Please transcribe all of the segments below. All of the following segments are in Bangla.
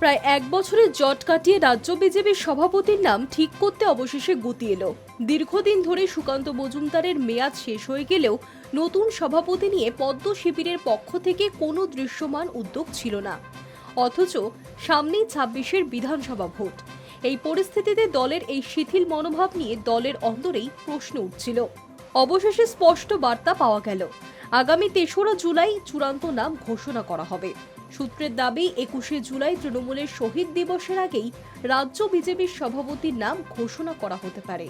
প্রায় এক বছরের জট কাটিয়ে রাজ্য বিজেপির সভাপতির নাম ঠিক করতে অবশেষে গতি এলো। দীর্ঘদিন ধরে সুকান্ত মজুমদারের মেয়াদ শেষ হয়ে গেলেও নতুন সভাপতি নিয়ে পদ্ম শিবিরের পক্ষ থেকে কোনো দৃশ্যমান উদ্যোগ ছিল না। অথচ সামনেই ২৬-এর বিধানসভা ভোট। এই পরিস্থিতিতে দলের এই শিথিল মনোভাব নিয়ে দলের অন্তরেই প্রশ্ন উঠছিল। অবশেষে স্পষ্ট বার্তা পাওয়া গেল, আগামী ৩রা জুলাই চূড়ান্ত নাম ঘোষণা করা হবে। সূত্রের দাবি ২১শে জুলাই তৃণমূলের শহীদ দিবসের আগেই রাজ্য বিজেপির সভাপতির নাম ঘোষণা করা হতে পারে।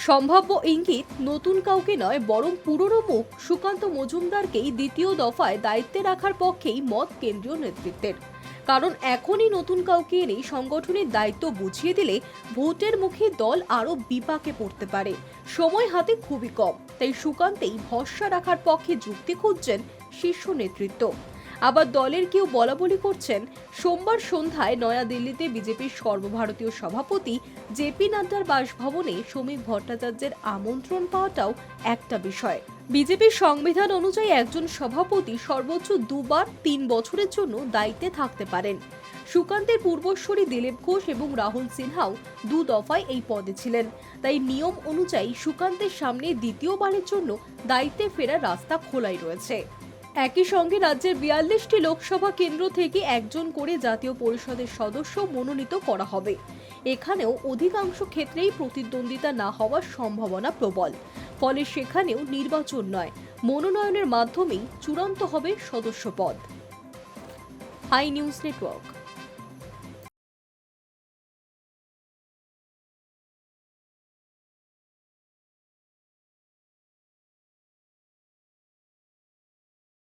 সম্ভাব্য ইঙ্গিত নতুন কাউকে নয়, বরং পুরনো মুখ সুকান্ত মজুমদারকেই দ্বিতীয় দফায় দায়িত্বে রাখার পক্ষেই মত কেন্দ্রীয় নেতৃত্বের। কারণ এখনই নতুন কাউকে এনে সংগঠনের দায়িত্ব বুঝিয়ে দিলে ভোটের মুখে দল আরো বিপাকে পড়তে পারে। সময় হাতে খুবই কম, তাই সুকান্তেই ভরসা রাখার পক্ষে যুক্তি খুঁজছেন শীর্ষ নেতৃত্ব। আবার দলের কেউ বলাবলি করছেন, সোমবার সন্ধ্যায় নয়াদিল্লিতে বিজেপির সর্বভারতীয় সভাপতি জেপি নাড্ডার বাসভবনে শ্রমিক ভট্টাচার্যের আমন্ত্রণ পাওয়াটাও একটা বিষয়। বিজেপির সংবিধান অনুযায়ী একজন সভাপতি সর্বোচ্চ 2 বার 3 বছরের জন্য দায়িত্বে থাকতে পারেন। সুকান্তের পূর্বসূরি দিলীপ ঘোষ এবং রাহুল সিনহাও 2 দফায় এই পদে ছিলেন, তাই নিয়ম অনুযায়ী সুকান্তের সামনে দ্বিতীয়বারের জন্য দায়িত্বে ফেরার রাস্তা খোলাই রয়েছে। একই সঙ্গে রাজ্যের ৪২টি লোকসভা কেন্দ্র থেকে একজন করে জাতীয় পরিষদের সদস্য মনোনীত করা হবে। এখানেও অধিকাংশ ক্ষেত্রেই প্রতিদ্বন্দ্বিতা না হওয়ার সম্ভাবনা প্রবল। ফলে সেখানেও নির্বাচন নয়, মনোনয়নের মাধ্যমেই চূড়ান্ত হবে সদস্য পদ। High news network.